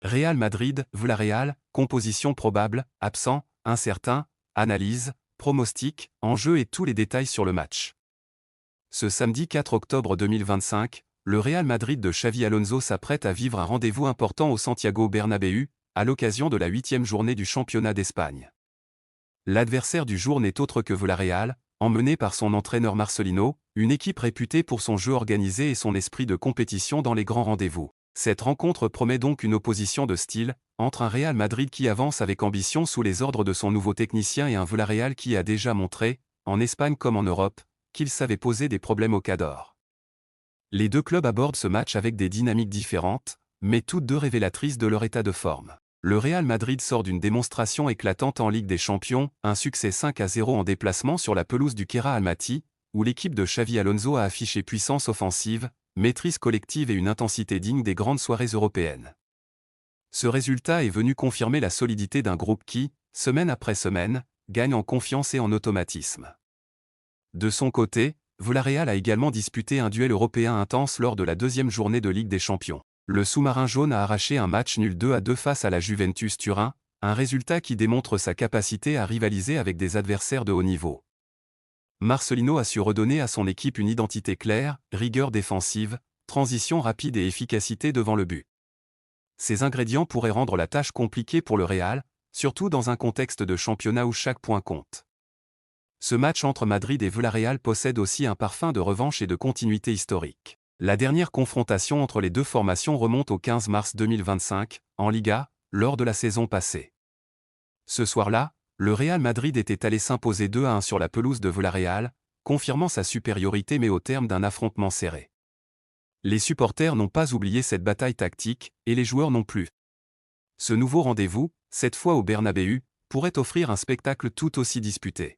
Real Madrid, Villarreal, composition probable, absent, incertain, analyse, pronostic, enjeux et tous les détails sur le match. Ce samedi 4 octobre 2025, le Real Madrid de Xavi Alonso s'apprête à vivre un rendez-vous important au Santiago Bernabéu, à l'occasion de la 8e journée du championnat d'Espagne. L'adversaire du jour n'est autre que Villarreal, emmené par son entraîneur Marcelino, une équipe réputée pour son jeu organisé et son esprit de compétition dans les grands rendez-vous. Cette rencontre promet donc une opposition de style, entre un Real Madrid qui avance avec ambition sous les ordres de son nouveau technicien et un Villarreal qui a déjà montré, en Espagne comme en Europe, qu'il savait poser des problèmes au Cador. Les deux clubs abordent ce match avec des dynamiques différentes, mais toutes deux révélatrices de leur état de forme. Le Real Madrid sort d'une démonstration éclatante en Ligue des Champions, un succès 5-0 en déplacement sur la pelouse du Kera Almaty, où l'équipe de Xavi Alonso a affiché puissance offensive, maîtrise collective et une intensité digne des grandes soirées européennes. Ce résultat est venu confirmer la solidité d'un groupe qui, semaine après semaine, gagne en confiance et en automatisme. De son côté, Villarreal a également disputé un duel européen intense lors de la deuxième journée de Ligue des Champions. Le sous-marin jaune a arraché un match nul 2-2 face à la Juventus Turin, un résultat qui démontre sa capacité à rivaliser avec des adversaires de haut niveau. Marcelino a su redonner à son équipe une identité claire, rigueur défensive, transition rapide et efficacité devant le but. Ces ingrédients pourraient rendre la tâche compliquée pour le Real, surtout dans un contexte de championnat où chaque point compte. Ce match entre Madrid et Villarreal possède aussi un parfum de revanche et de continuité historique. La dernière confrontation entre les deux formations remonte au 15 mars 2025, en Liga, lors de la saison passée. Ce soir-là, le Real Madrid était allé s'imposer 2-1 sur la pelouse de Villarreal, confirmant sa supériorité mais au terme d'un affrontement serré. Les supporters n'ont pas oublié cette bataille tactique, et les joueurs non plus. Ce nouveau rendez-vous, cette fois au Bernabéu, pourrait offrir un spectacle tout aussi disputé.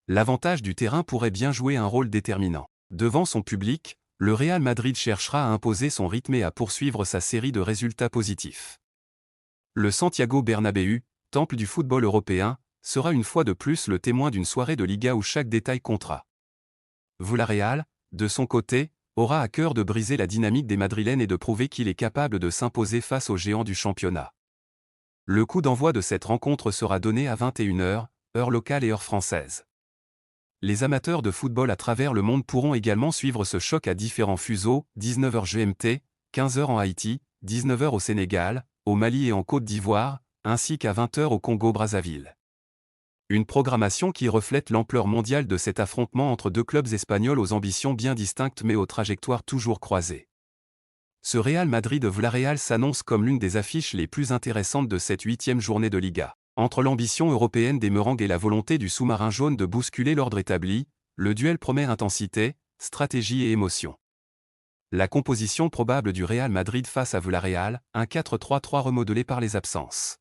L'avantage du terrain pourrait bien jouer un rôle déterminant. Devant son public, le Real Madrid cherchera à imposer son rythme et à poursuivre sa série de résultats positifs. Le Santiago Bernabéu, temple du football européen, sera une fois de plus le témoin d'une soirée de Liga où chaque détail comptera. Villarreal, de son côté, aura à cœur de briser la dynamique des Madrilènes et de prouver qu'il est capable de s'imposer face aux géants du championnat. Le coup d'envoi de cette rencontre sera donné à 21h, heure locale et heure française. Les amateurs de football à travers le monde pourront également suivre ce choc à différents fuseaux, 19h GMT, 15h en Haïti, 19h au Sénégal, au Mali et en Côte d'Ivoire, ainsi qu'à 20h au Congo-Brazzaville. Une programmation qui reflète l'ampleur mondiale de cet affrontement entre deux clubs espagnols aux ambitions bien distinctes mais aux trajectoires toujours croisées. Ce Real Madrid-Villarreal s'annonce comme l'une des affiches les plus intéressantes de cette 8e journée de Liga. Entre l'ambition européenne des Merengues et la volonté du sous-marin jaune de bousculer l'ordre établi, le duel promet intensité, stratégie et émotion. La composition probable du Real Madrid face à Villarreal, un 4-3-3 remodelé par les absences.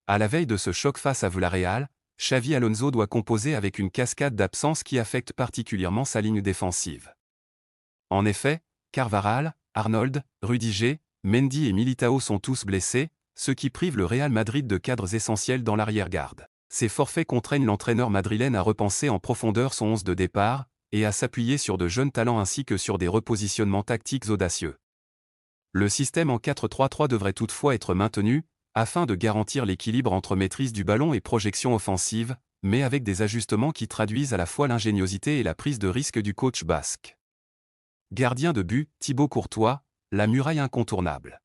À la veille de ce choc face à Villarreal, Xavi Alonso doit composer avec une cascade d'absences qui affecte particulièrement sa ligne défensive. En effet, Carvajal, Arnold, Rudiger, Mendy et Militao sont tous blessés, ce qui prive le Real Madrid de cadres essentiels dans l'arrière-garde. Ces forfaits contraignent l'entraîneur madrilène à repenser en profondeur son 11 de départ, et à s'appuyer sur de jeunes talents ainsi que sur des repositionnements tactiques audacieux. Le système en 4-3-3 devrait toutefois être maintenu, afin de garantir l'équilibre entre maîtrise du ballon et projection offensive, mais avec des ajustements qui traduisent à la fois l'ingéniosité et la prise de risque du coach basque. Gardien de but, Thibaut Courtois, la muraille incontournable.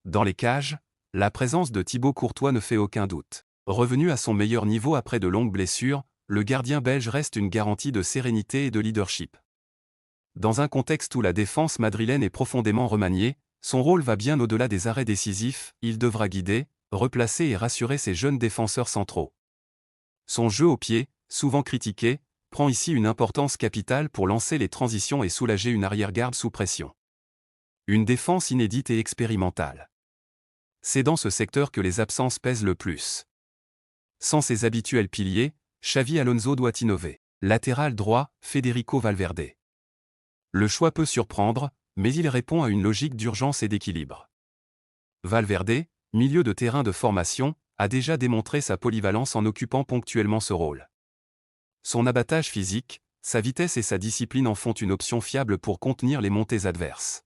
Dans les cages, la présence de Thibaut Courtois ne fait aucun doute. Revenu à son meilleur niveau après de longues blessures, le gardien belge reste une garantie de sérénité et de leadership. Dans un contexte où la défense madrilène est profondément remaniée, son rôle va bien au-delà des arrêts décisifs, il devra guider, replacer et rassurer ses jeunes défenseurs centraux. Son jeu au pied, souvent critiqué, prend ici une importance capitale pour lancer les transitions et soulager une arrière-garde sous pression. Une défense inédite et expérimentale. C'est dans ce secteur que les absences pèsent le plus. Sans ses habituels piliers, Xavi Alonso doit innover. Latéral droit, Federico Valverde. Le choix peut surprendre, mais il répond à une logique d'urgence et d'équilibre. Valverde, milieu de terrain de formation, a déjà démontré sa polyvalence en occupant ponctuellement ce rôle. Son abattage physique, sa vitesse et sa discipline en font une option fiable pour contenir les montées adverses.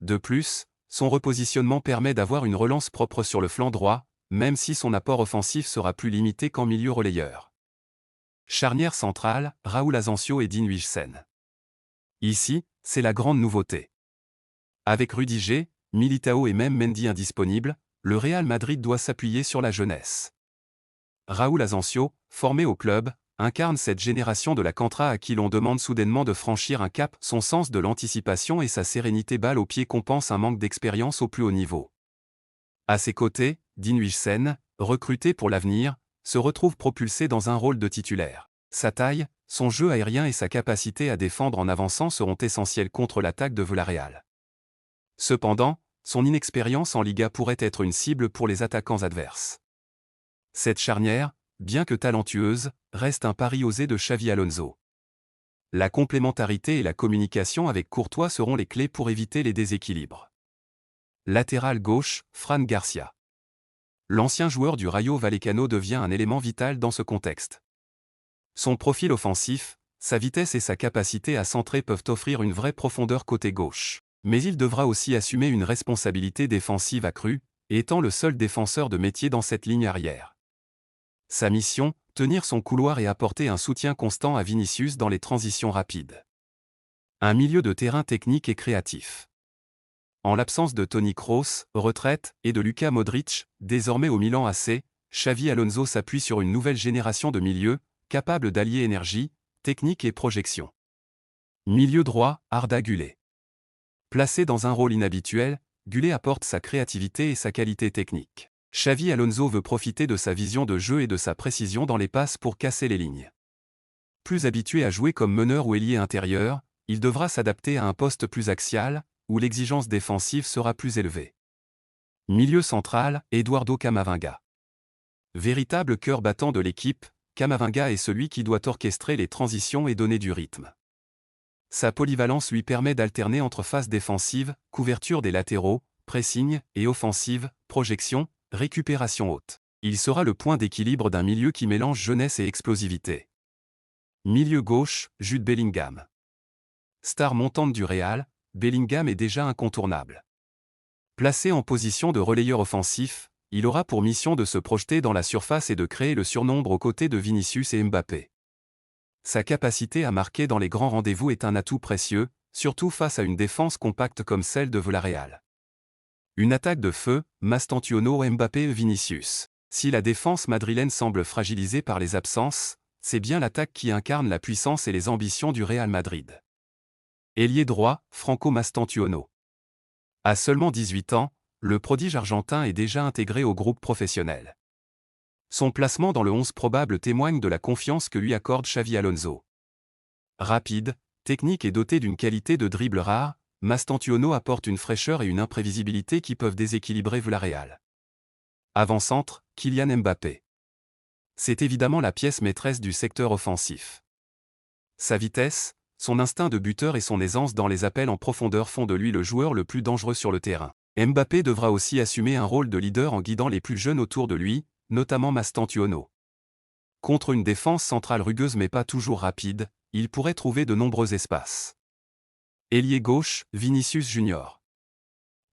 De plus, son repositionnement permet d'avoir une relance propre sur le flanc droit, même si son apport offensif sera plus limité qu'en milieu relayeur. Charnière centrale, Raúl Asensio et Dean Huijsen. Ici, c'est la grande nouveauté. Avec Rudiger, Militao et même Mendy indisponibles, le Real Madrid doit s'appuyer sur la jeunesse. Raúl Asensio, formé au club, incarne cette génération de la Cantra à qui l'on demande soudainement de franchir un cap. Son sens de l'anticipation et sa sérénité balle au pied compensent un manque d'expérience au plus haut niveau. À ses côtés, Dean Huijsen, recruté pour l'avenir, se retrouve propulsé dans un rôle de titulaire. Sa taille, son jeu aérien et sa capacité à défendre en avançant seront essentiels contre l'attaque de Villarreal. Cependant, son inexpérience en Liga pourrait être une cible pour les attaquants adverses. Cette charnière, bien que talentueuse, reste un pari osé de Xavi Alonso. La complémentarité et la communication avec Courtois seront les clés pour éviter les déséquilibres. Latéral gauche, Fran Garcia. L'ancien joueur du Rayo Vallecano devient un élément vital dans ce contexte. Son profil offensif, sa vitesse et sa capacité à centrer peuvent offrir une vraie profondeur côté gauche. Mais il devra aussi assumer une responsabilité défensive accrue, étant le seul défenseur de métier dans cette ligne arrière. Sa mission, tenir son couloir et apporter un soutien constant à Vinicius dans les transitions rapides. Un milieu de terrain technique et créatif. En l'absence de Toni Kroos, retraite, et de Luka Modric, désormais au Milan AC, Xavi Alonso s'appuie sur une nouvelle génération de milieux, capables d'allier énergie, technique et projection. Milieu droit, Arda Güler. Placé dans un rôle inhabituel, Güler apporte sa créativité et sa qualité technique. Xavi Alonso veut profiter de sa vision de jeu et de sa précision dans les passes pour casser les lignes. Plus habitué à jouer comme meneur ou ailier intérieur, il devra s'adapter à un poste plus axial, où l'exigence défensive sera plus élevée. Milieu central, Eduardo Camavinga. Véritable cœur battant de l'équipe, Camavinga est celui qui doit orchestrer les transitions et donner du rythme. Sa polyvalence lui permet d'alterner entre phase défensive, couverture des latéraux, pressing, et offensive, projection, récupération haute. Il sera le point d'équilibre d'un milieu qui mélange jeunesse et explosivité. Milieu gauche, Jude Bellingham. Star montante du Real, Bellingham est déjà incontournable. Placé en position de relayeur offensif, il aura pour mission de se projeter dans la surface et de créer le surnombre aux côtés de Vinicius et Mbappé. Sa capacité à marquer dans les grands rendez-vous est un atout précieux, surtout face à une défense compacte comme celle de Villarreal. Une attaque de feu, Mastantuono, Mbappé et Vinicius. Si la défense madrilène semble fragilisée par les absences, c'est bien l'attaque qui incarne la puissance et les ambitions du Real Madrid. Ailier droit, Franco Mastantuono. À seulement 18 ans, le prodige argentin est déjà intégré au groupe professionnel. Son placement dans le 11 probable témoigne de la confiance que lui accorde Xavi Alonso. Rapide, technique et doté d'une qualité de dribble rare, Mastantuono apporte une fraîcheur et une imprévisibilité qui peuvent déséquilibrer Villarreal. Avant-centre, Kylian Mbappé. C'est évidemment la pièce maîtresse du secteur offensif. Sa vitesse, son instinct de buteur et son aisance dans les appels en profondeur font de lui le joueur le plus dangereux sur le terrain. Mbappé devra aussi assumer un rôle de leader en guidant les plus jeunes autour de lui, notamment Mastantuono. Contre une défense centrale rugueuse mais pas toujours rapide, il pourrait trouver de nombreux espaces. Ailier gauche, Vinicius Junior.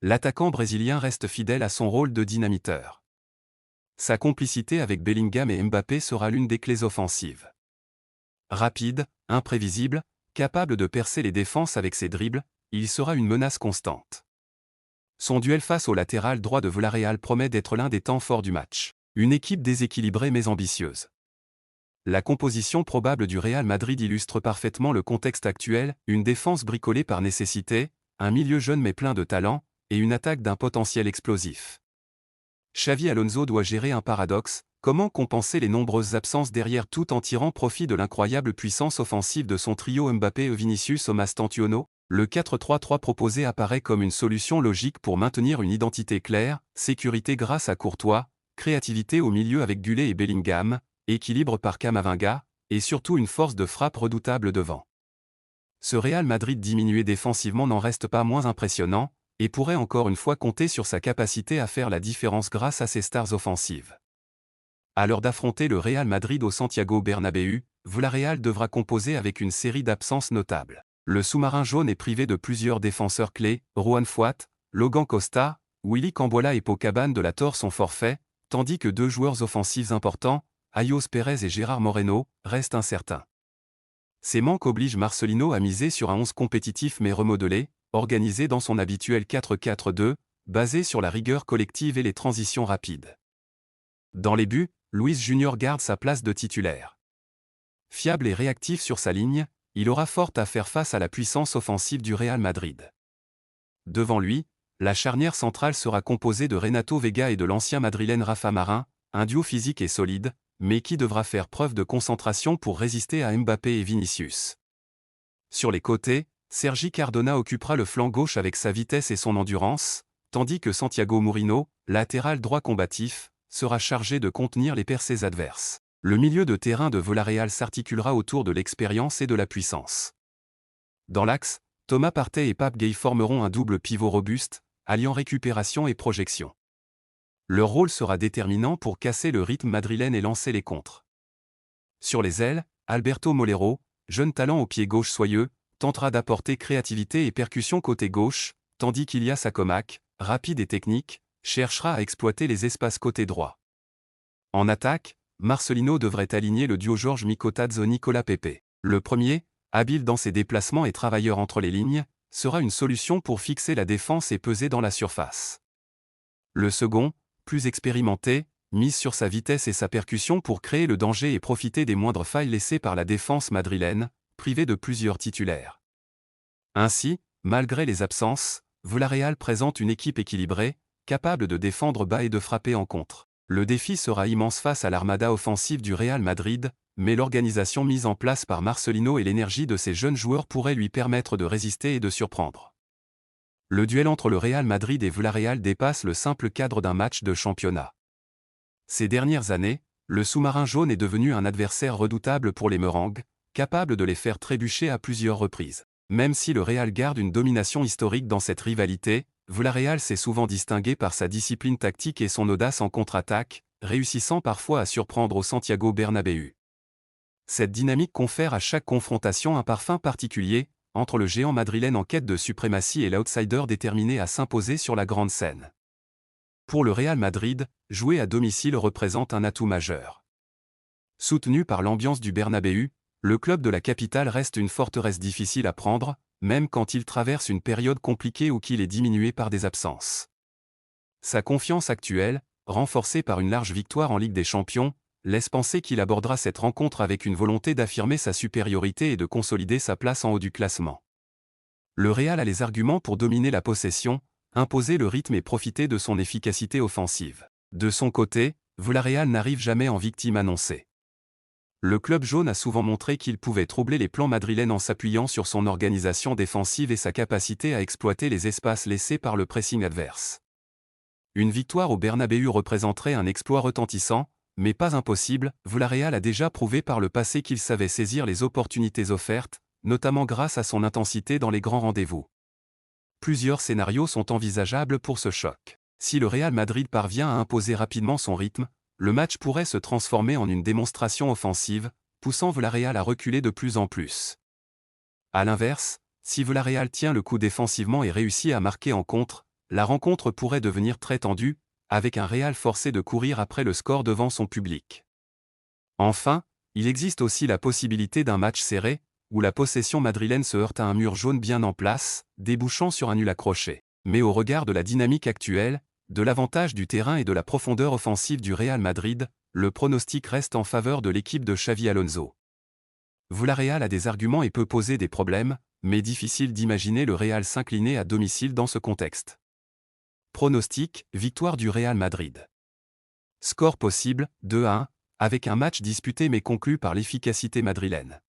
L'attaquant brésilien reste fidèle à son rôle de dynamiteur. Sa complicité avec Bellingham et Mbappé sera l'une des clés offensives. Rapide, imprévisible, capable de percer les défenses avec ses dribbles, il sera une menace constante. Son duel face au latéral droit de Villarreal promet d'être l'un des temps forts du match. Une équipe déséquilibrée mais ambitieuse. La composition probable du Real Madrid illustre parfaitement le contexte actuel, une défense bricolée par nécessité, un milieu jeune mais plein de talent, et une attaque d'un potentiel explosif. Xavi Alonso doit gérer un paradoxe, comment compenser les nombreuses absences derrière tout en tirant profit de l'incroyable puissance offensive de son trio Mbappé et Vinicius au Mastantuono. Le 4-3-3 proposé apparaît comme une solution logique pour maintenir une identité claire, sécurité grâce à Courtois, créativité au milieu avec Güler et Bellingham, équilibre par Camavinga, et surtout une force de frappe redoutable devant. Ce Real Madrid diminué défensivement n'en reste pas moins impressionnant, et pourrait encore une fois compter sur sa capacité à faire la différence grâce à ses stars offensives. À l'heure d'affronter le Real Madrid au Santiago Bernabéu, Villarreal devra composer avec une série d'absences notables. Le sous-marin jaune est privé de plusieurs défenseurs clés, Juan Foyth, Logan Costa, Willy Cambola et Pau Cabane de la Torre sont forfaits, tandis que 2 joueurs offensifs importants, Ayos Pérez et Gérard Moreno, restent incertains. Ces manques obligent Marcelino à miser sur un 11 compétitif mais remodelé, organisé dans son habituel 4-4-2, basé sur la rigueur collective et les transitions rapides. Dans les buts, Luis Junior garde sa place de titulaire. Fiable et réactif sur sa ligne, il aura fort à faire face à la puissance offensive du Real Madrid. Devant lui, la charnière centrale sera composée de Renato Vega et de l'ancien madrilène Rafa Marin, un duo physique et solide, mais qui devra faire preuve de concentration pour résister à Mbappé et Vinicius. Sur les côtés, Sergi Cardona occupera le flanc gauche avec sa vitesse et son endurance, tandis que Santiago Mourinho, latéral droit combatif, sera chargé de contenir les percées adverses. Le milieu de terrain de Villarreal s'articulera autour de l'expérience et de la puissance. Dans l'axe, Thomas Partey et Pape Gueye formeront un double pivot robuste, alliant récupération et projection. Leur rôle sera déterminant pour casser le rythme madrilène et lancer les contres. Sur les ailes, Alberto Molero, jeune talent au pied gauche soyeux, tentera d'apporter créativité et percussion côté gauche, tandis qu'Ilias Acomac, rapide et technique, cherchera à exploiter les espaces côté droit. En attaque, Marcelino devrait aligner le duo George Mikotadze-Nicolas Pepe. Le premier, habile dans ses déplacements et travailleur entre les lignes, sera une solution pour fixer la défense et peser dans la surface. Le second, plus expérimenté, mise sur sa vitesse et sa percussion pour créer le danger et profiter des moindres failles laissées par la défense madrilène, privée de plusieurs titulaires. Ainsi, malgré les absences, Villarreal présente une équipe équilibrée, capable de défendre bas et de frapper en contre. Le défi sera immense face à l'armada offensive du Real Madrid, mais l'organisation mise en place par Marcelino et l'énergie de ses jeunes joueurs pourraient lui permettre de résister et de surprendre. Le duel entre le Real Madrid et Villarreal dépasse le simple cadre d'un match de championnat. Ces dernières années, le sous-marin jaune est devenu un adversaire redoutable pour les Merengues, capable de les faire trébucher à plusieurs reprises. Même si le Real garde une domination historique dans cette rivalité, Villarreal s'est souvent distingué par sa discipline tactique et son audace en contre-attaque, réussissant parfois à surprendre au Santiago Bernabéu. Cette dynamique confère à chaque confrontation un parfum particulier, entre le géant madrilène en quête de suprématie et l'outsider déterminé à s'imposer sur la grande scène. Pour le Real Madrid, jouer à domicile représente un atout majeur. Soutenu par l'ambiance du Bernabéu, le club de la capitale reste une forteresse difficile à prendre, même quand il traverse une période compliquée ou qu'il est diminué par des absences. Sa confiance actuelle, renforcée par une large victoire en Ligue des Champions, laisse penser qu'il abordera cette rencontre avec une volonté d'affirmer sa supériorité et de consolider sa place en haut du classement. Le Real a les arguments pour dominer la possession, imposer le rythme et profiter de son efficacité offensive. De son côté, Villarreal n'arrive jamais en victime annoncée. Le club jaune a souvent montré qu'il pouvait troubler les plans madrilènes en s'appuyant sur son organisation défensive et sa capacité à exploiter les espaces laissés par le pressing adverse. Une victoire au Bernabéu représenterait un exploit retentissant, mais pas impossible. Villarreal a déjà prouvé par le passé qu'il savait saisir les opportunités offertes, notamment grâce à son intensité dans les grands rendez-vous. Plusieurs scénarios sont envisageables pour ce choc. Si le Real Madrid parvient à imposer rapidement son rythme, le match pourrait se transformer en une démonstration offensive, poussant Villarreal à reculer de plus en plus. A l'inverse, si Villarreal tient le coup défensivement et réussit à marquer en contre, la rencontre pourrait devenir très tendue, avec un Real forcé de courir après le score devant son public. Enfin, il existe aussi la possibilité d'un match serré, où la possession madrilène se heurte à un mur jaune bien en place, débouchant sur un nul accroché. Mais au regard de la dynamique actuelle, de l'avantage du terrain et de la profondeur offensive du Real Madrid, le pronostic reste en faveur de l'équipe de Xavi Alonso. Villarreal a des arguments et peut poser des problèmes, mais difficile d'imaginer le Real s'incliner à domicile dans ce contexte. Pronostic, victoire du Real Madrid. Score possible, 2-1, avec un match disputé mais conclu par l'efficacité madrilène.